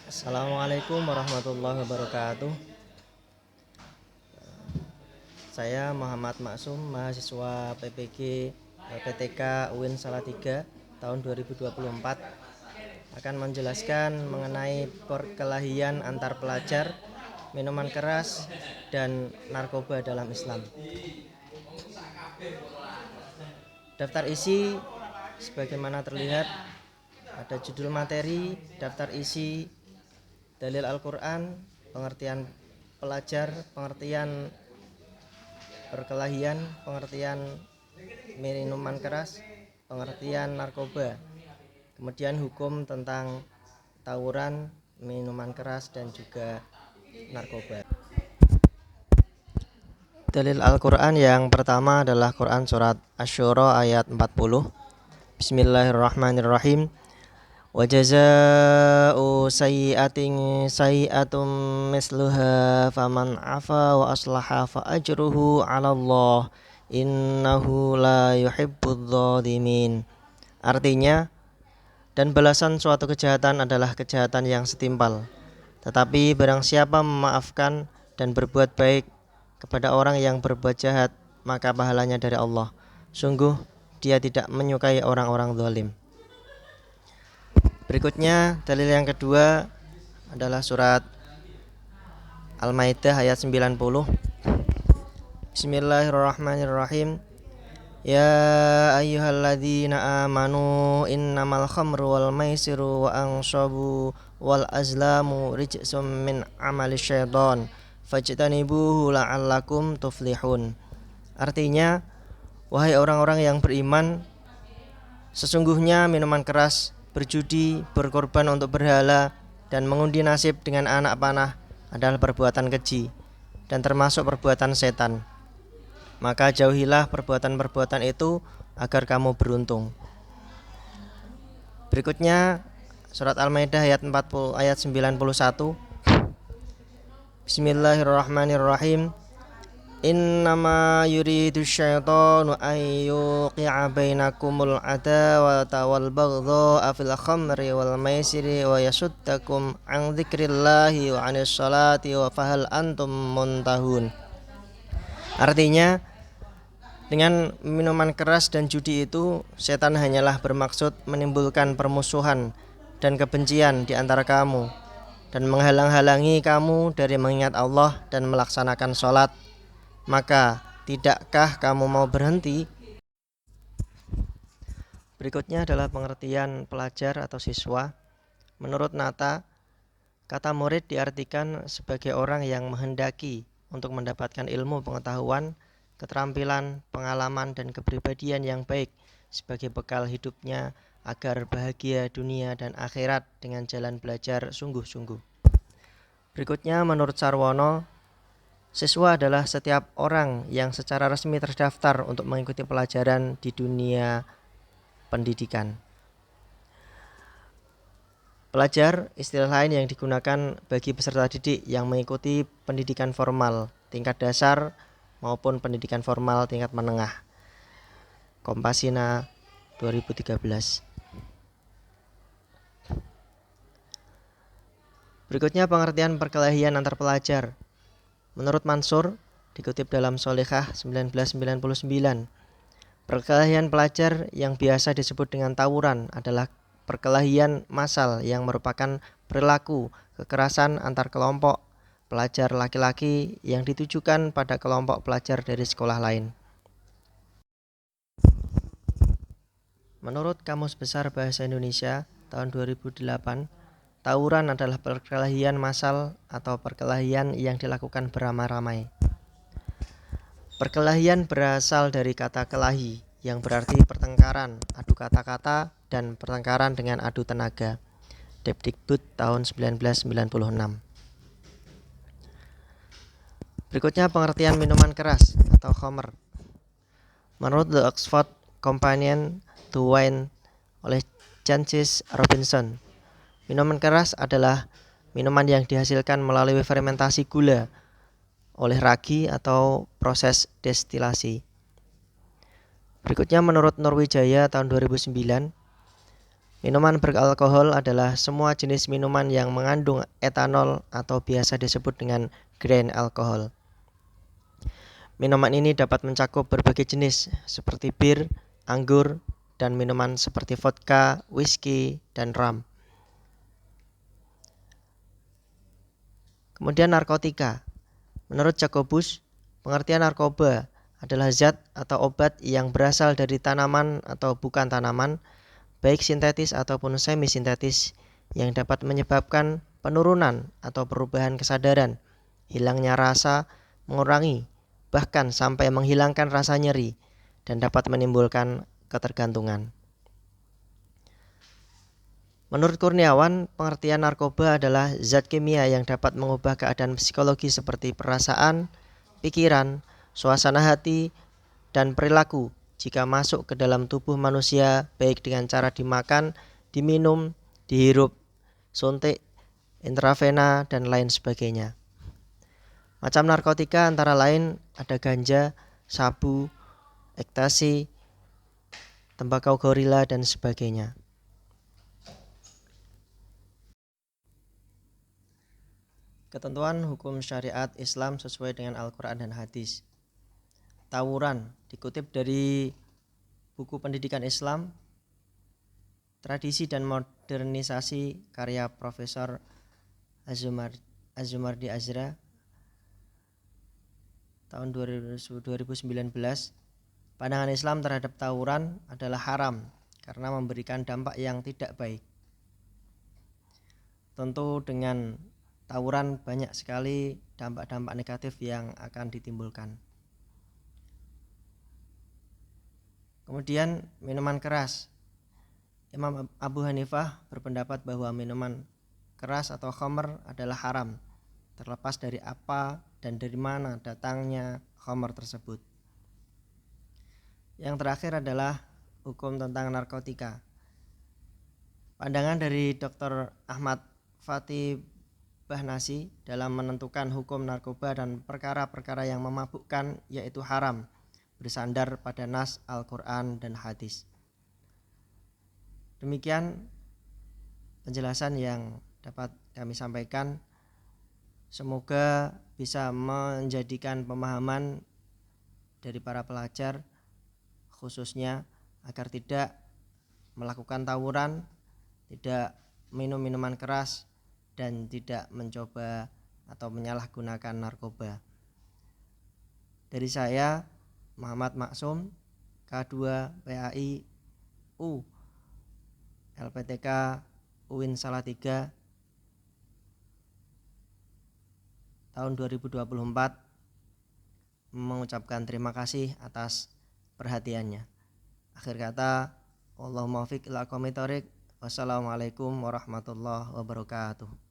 Assalamualaikum warahmatullahi wabarakatuh. Saya Muhammad Maksum, mahasiswa PPG PTK UIN Salatiga tahun 2024, akan menjelaskan mengenai perkelahian antar pelajar, minuman keras, dan narkoba dalam Islam. Daftar isi sebagaimana terlihat, ada judul materi, daftar isi, dalil Al-Quran, pengertian pelajar, pengertian perkelahian, pengertian minuman keras, pengertian narkoba, kemudian hukum tentang tawuran, minuman keras, dan juga narkoba. Dalil Al-Quran yang pertama adalah Quran Surat Asy-Syura ayat 40. Bismillahirrahmanirrahim. Wa jazaa'u sayyi'atin sayyi'atum misluha faman 'afa wa aslaha fa ajruhu 'ala Allah innahu la yuhibbudz dzalimin. Artinya, dan balasan suatu kejahatan adalah kejahatan yang setimpal. Tetapi barang siapa memaafkan dan berbuat baik kepada orang yang berbuat jahat, maka pahalanya dari Allah. Sungguh dia tidak menyukai orang-orang zalim. Berikutnya, dalil yang kedua adalah surat Al-Maidah ayat 90. Bismillahirrahmanirrahim. Ya ayyuhalladzina amanu innamal khamru wal maisiru wa ansabu wal azlamu rijsum min amali syaitan fajtanibuhu la'allakum tuflihun. Artinya, wahai orang-orang yang beriman, sesungguhnya minuman keras, berjudi, berkorban untuk berhala, dan mengundi nasib dengan anak panah adalah perbuatan keji dan termasuk perbuatan setan. Maka jauhilah perbuatan-perbuatan itu agar kamu beruntung. Berikutnya surat Al-Maidah ayat 91. Bismillahirrahmanirrahim. Innama yuridu syaitanu an yuqi'a bainakumul adawata wal baghdha'a fil khamri wal maisiri wa yasuddakum an dzikrillahi wa 'anis salati wa fahal antum muntahun. Artinya, dengan minuman keras dan judi itu, setan hanyalah bermaksud menimbulkan permusuhan dan kebencian di antara kamu dan menghalang-halangi kamu dari mengingat Allah dan melaksanakan sholat. Maka tidakkah kamu mau berhenti? Berikutnya adalah pengertian pelajar atau siswa. Menurut Nata, kata murid diartikan sebagai orang yang menghendaki untuk mendapatkan ilmu pengetahuan, keterampilan, pengalaman, dan kepribadian yang baik sebagai bekal hidupnya agar bahagia dunia dan akhirat dengan jalan belajar sungguh-sungguh. Berikutnya menurut Sarwono, siswa adalah setiap orang yang secara resmi terdaftar untuk mengikuti pelajaran di dunia pendidikan. Pelajar, istilah lain yang digunakan bagi peserta didik yang mengikuti pendidikan formal tingkat dasar maupun pendidikan formal tingkat menengah. Kompasina 2013. Berikutnya pengertian perkelahian antar pelajar. Menurut Mansur, dikutip dalam Sholihah 1999, perkelahian pelajar yang biasa disebut dengan tawuran adalah perkelahian massal yang merupakan perilaku kekerasan antar kelompok pelajar laki-laki yang ditujukan pada kelompok pelajar dari sekolah lain. Menurut Kamus Besar Bahasa Indonesia tahun 2008, tawuran adalah perkelahian massal atau perkelahian yang dilakukan beramai-ramai. Perkelahian berasal dari kata kelahi yang berarti pertengkaran, adu kata-kata, dan pertengkaran dengan adu tenaga. Depdikbud tahun 1996. Berikutnya pengertian minuman keras atau khamr. Menurut The Oxford Companion to Wine oleh Jancis Robinson, minuman keras adalah minuman yang dihasilkan melalui fermentasi gula oleh ragi atau proses destilasi. Berikutnya menurut Nurwijaya tahun 2009, Minuman beralkohol adalah semua jenis minuman yang mengandung etanol atau biasa disebut dengan grain alkohol. Minuman ini dapat mencakup berbagai jenis seperti bir, anggur, dan minuman seperti vodka, whisky, dan rum. Kemudian narkotika. Menurut Jacobus, pengertian narkoba adalah zat atau obat yang berasal dari tanaman atau bukan tanaman, baik sintetis ataupun semi-sintetis, yang dapat menyebabkan penurunan atau perubahan kesadaran, hilangnya rasa, mengurangi, bahkan sampai menghilangkan rasa nyeri, dan dapat menimbulkan ketergantungan. Menurut Kurniawan, pengertian narkoba adalah zat kimia yang dapat mengubah keadaan psikologi seperti perasaan, pikiran, suasana hati, dan perilaku jika masuk ke dalam tubuh manusia baik dengan cara dimakan, diminum, dihirup, suntik, intravena, dan lain sebagainya. Macam narkotika antara lain ada ganja, sabu, ekstasi, tembakau gorila, dan sebagainya. Ketentuan hukum syariat Islam sesuai dengan Al-Quran dan hadis. Tawuran dikutip dari buku Pendidikan Islam, Tradisi dan Modernisasi karya Profesor Azumardi Azra tahun 2019. Pandangan Islam terhadap tawuran adalah haram karena memberikan dampak yang tidak baik. Tentu dengan tawuran banyak sekali dampak-dampak negatif yang akan ditimbulkan. Kemudian minuman keras. Imam Abu Hanifah berpendapat bahwa minuman keras atau khamr adalah haram, terlepas dari apa dan dari mana datangnya khamr tersebut. Yang terakhir adalah hukum tentang narkotika. Pandangan dari Dr. Ahmad Fatih Bahnasi dalam menentukan hukum narkoba dan perkara-perkara yang memabukkan yaitu haram, bersandar pada nas Al-Quran dan hadis. Demikian penjelasan yang dapat kami sampaikan. Semoga bisa menjadikan pemahaman dari para pelajar khususnya agar tidak melakukan tawuran, tidak minum minuman keras, dan tidak mencoba atau menyalahgunakan narkoba. Dari saya, Muhammad Maksum, K2 PAI U LPTK UIN Salatiga tahun 2024, mengucapkan terima kasih atas perhatiannya. Akhir kata, Wallahul muwaffiq ila aqwamit thoriq. Wassalamualaikum warahmatullahi wabarakatuh.